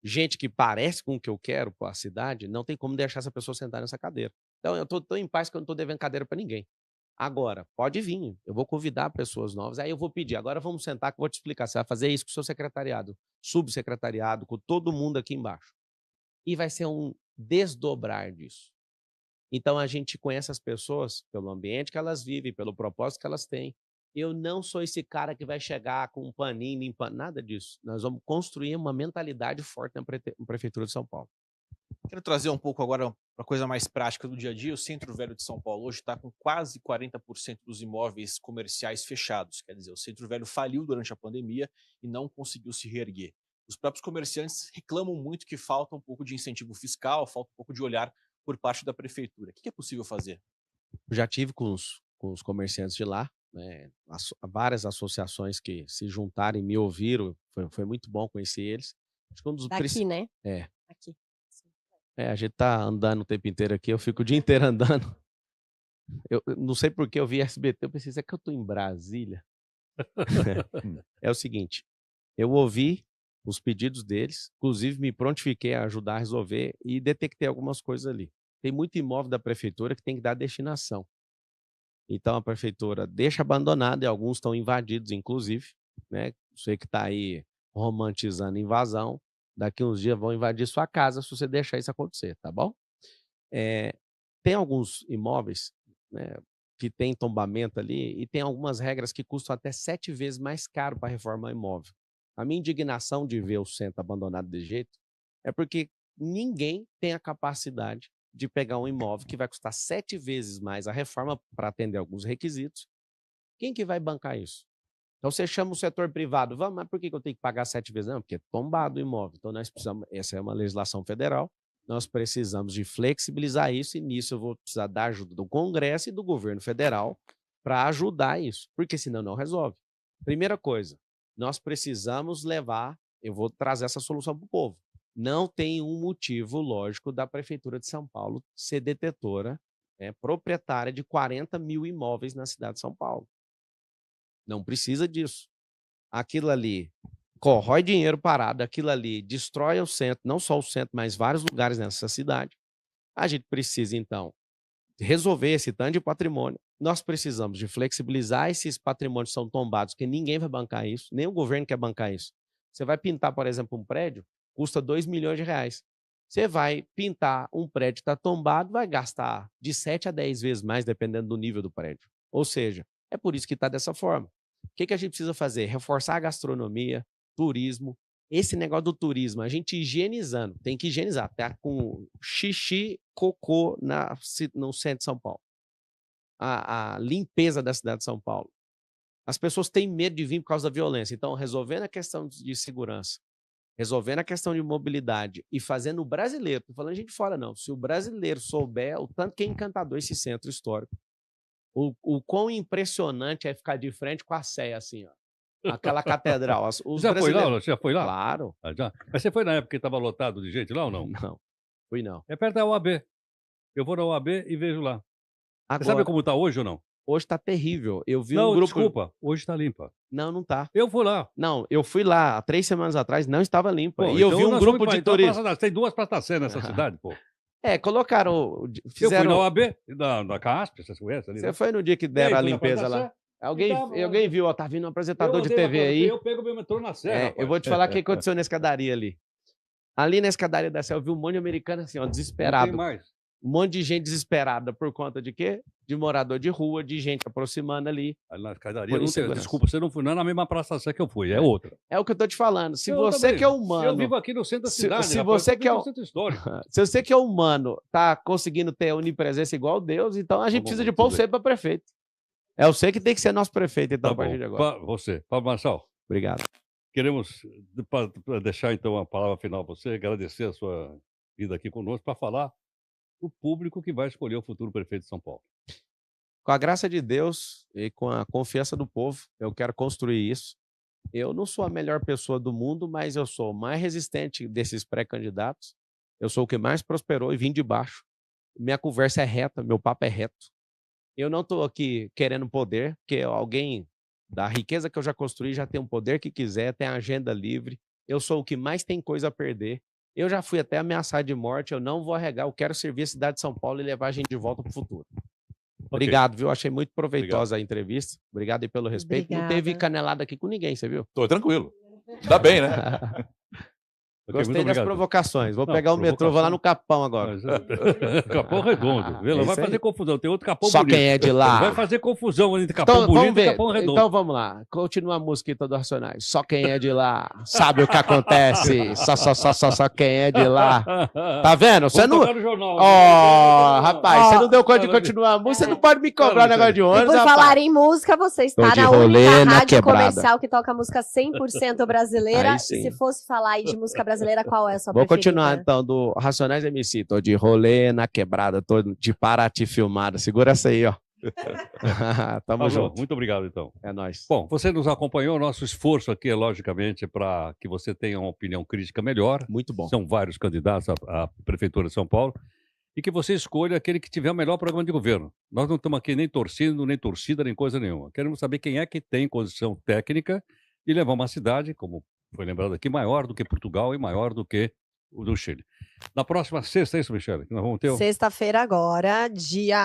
gente que parece com o que eu quero para a cidade, não tem como deixar essa pessoa sentar nessa cadeira. Então, eu estou tão em paz que eu não estou devendo cadeira para ninguém. Agora, pode vir, eu vou convidar pessoas novas, aí eu vou pedir, agora vamos sentar que eu vou te explicar, você vai fazer isso com o seu secretariado, subsecretariado, com todo mundo aqui embaixo. E vai ser um desdobrar disso. Então, a gente conhece as pessoas pelo ambiente que elas vivem, pelo propósito que elas têm. Eu não sou esse cara que vai chegar com um paninho, limpando, nada disso. Nós vamos construir uma mentalidade forte na Prefeitura de São Paulo. Quero trazer um pouco agora para coisa mais prática do dia a dia. O Centro Velho de São Paulo hoje está com quase 40% dos imóveis comerciais fechados. Quer dizer, o Centro Velho faliu durante a pandemia e não conseguiu se reerguer. Os próprios comerciantes reclamam muito que falta um pouco de incentivo fiscal, falta um pouco de olhar por parte da prefeitura. O que é possível fazer? Eu já tive com os comerciantes de lá, né, várias associações que se juntaram e me ouviram. Foi muito bom conhecer eles. Acho que Daqui, né? É. Aqui. A gente tá andando o tempo inteiro aqui, eu fico o dia inteiro andando. Eu não sei porque eu vi SBT, eu pensei, é que eu tô em Brasília? É o seguinte, eu ouvi os pedidos deles, inclusive me prontifiquei a ajudar a resolver e detectei algumas coisas ali. Tem muito imóvel da prefeitura que tem que dar destinação. Então a prefeitura deixa abandonado e alguns estão invadidos, inclusive, né? Você que está aí romantizando invasão, daqui uns dias vão invadir sua casa se você deixar isso acontecer, tá bom? Tem alguns imóveis, né, que tem tombamento ali e tem algumas regras que custam até 7 vezes mais caro para reformar imóvel. A minha indignação de ver o centro abandonado desse jeito é porque ninguém tem a capacidade de pegar um imóvel que vai custar 7 vezes mais a reforma para atender alguns requisitos. Quem que vai bancar isso? Então você chama o setor privado, vamos, mas por que eu tenho que pagar 7 vezes? Não, porque é tombado o imóvel. Então nós precisamos, essa é uma legislação federal, nós precisamos de flexibilizar isso e nisso eu vou precisar da ajuda do Congresso e do governo federal para ajudar isso, porque senão não resolve. Primeira coisa, nós precisamos levar, eu vou trazer essa solução para o povo. Não tem um motivo lógico da Prefeitura de São Paulo ser detetora, proprietária de 40 mil imóveis na cidade de São Paulo. Não precisa disso. Aquilo ali corrói dinheiro parado, aquilo ali destrói o centro, não só o centro, mas vários lugares nessa cidade. A gente precisa, então, resolver esse tanto de patrimônio. Nós precisamos de flexibilizar esses patrimônios que são tombados, porque ninguém vai bancar isso, nem o governo quer bancar isso. Você vai pintar, por exemplo, um prédio, custa R$2 milhões. Você vai pintar um prédio que está tombado, vai gastar de 7 a 10 vezes mais, dependendo do nível do prédio. Ou seja, é por isso que está dessa forma. O que a gente precisa fazer? Reforçar a gastronomia, turismo. Esse negócio do turismo, a gente higienizando, tem que higienizar. Tá com xixi, cocô no centro de São Paulo. A limpeza da cidade de São Paulo. As pessoas têm medo de vir por causa da violência. Então, resolvendo a questão de segurança, resolvendo a questão de mobilidade e fazendo o brasileiro, não estou falando de gente fora não, se o brasileiro souber o tanto que é encantador esse centro histórico, o quão impressionante é ficar de frente com a Sé, assim, ó, aquela catedral. Já foi lá? Já foi lá? Claro. Já. Mas você foi na época que estava lotado de gente lá ou não? Não, fui não. É perto da UAB. Eu vou na UAB e vejo lá. Agora, você sabe como está hoje ou não? Hoje está terrível. Eu vi não, um grupo... desculpa, hoje está limpa. Não, não está. Eu fui lá. Não, eu fui lá há 3 semanas atrás, não estava limpa. Pô, e eu vi um grupo de turistas. Tem 2 praças nessa cidade, pô. Colocaram... Fizeram... Eu fui na UAB, na CASP, você conhece ali? Você foi no dia que deram a limpeza lá? Alguém viu, ó, tá vindo um apresentador de TV aí. Eu pego meu metrô na Serra. Eu vou te falar o que aconteceu na escadaria ali. Ali na escadaria da Sé, eu vi um monte de americano assim, ó, desesperado. Não tem mais. Um monte de gente desesperada por conta de quê? De morador de rua, de gente aproximando ali. Na escadaria, desculpa, você não foi, não é na mesma Praça Sé que eu fui, é outra. É o que eu tô te falando. Se você também, que é humano... Eu vivo aqui no centro da cidade, se você que é no centro histórico. Se você que é humano tá conseguindo ter onipresença igual Deus, então a gente precisa de pôr você para prefeito. É você que tem que ser nosso prefeito, então, a partir de agora. Você. Pablo Marçal. Obrigado. Queremos deixar, então, a palavra final a você, agradecer a sua vida aqui conosco para falar o público que vai escolher o futuro prefeito de São Paulo. Com a graça de Deus e com a confiança do povo, eu quero construir isso. Eu não sou a melhor pessoa do mundo, mas eu sou o mais resistente desses pré-candidatos. Eu sou o que mais prosperou e vim de baixo. Minha conversa é reta, meu papo é reto. Eu não estou aqui querendo poder, porque alguém da riqueza que eu já construí já tem o poder que quiser, tem a agenda livre. Eu sou o que mais tem coisa a perder. Eu já fui até ameaçado de morte, eu não vou arregar, eu quero servir a cidade de São Paulo e levar a gente de volta para o futuro. Obrigado, viu? Achei muito proveitosa a entrevista. Obrigado aí pelo respeito. Obrigada. Não teve canelada aqui com ninguém, você viu? Tô tranquilo. Tá bem, né? Gostei das provocações. Vou pegar o metrô, vou lá no Capão agora. Capão Redondo. Não vai fazer confusão. Tem outro Capão Só bonito. Quem é de lá. Vai fazer confusão entre Capão Bonito e Capão Redondo. Então vamos lá. Continua a música do Racionais. Só quem é de lá sabe o que acontece. Só quem é de lá. Tá vendo? Você não... rapaz, você não deu conta de continuar a música. Você não pode me cobrar negócio de ônibus. E por falar em música, você está na única rádio comercial que toca música 100% brasileira. E se fosse falar aí de música brasileira, qual é a sua preferida? Vou continuar então do Racionais MC. Tô de rolê na quebrada, tô de Paraty filmada. Segura essa aí, ó. Tamo junto. Muito obrigado, então. É nóis. Bom, você nos acompanhou. Nosso esforço aqui é, logicamente, para que você tenha uma opinião crítica melhor. Muito bom. São vários candidatos à Prefeitura de São Paulo. E que você escolha aquele que tiver o melhor programa de governo. Nós não estamos aqui nem torcendo, nem torcida, nem coisa nenhuma. Queremos saber quem é que tem condição técnica de levar uma cidade, como foi lembrado aqui, maior do que Portugal e maior do que o do Chile. Na próxima sexta, é isso, Michele? Que nós vamos ter... Sexta-feira agora, dia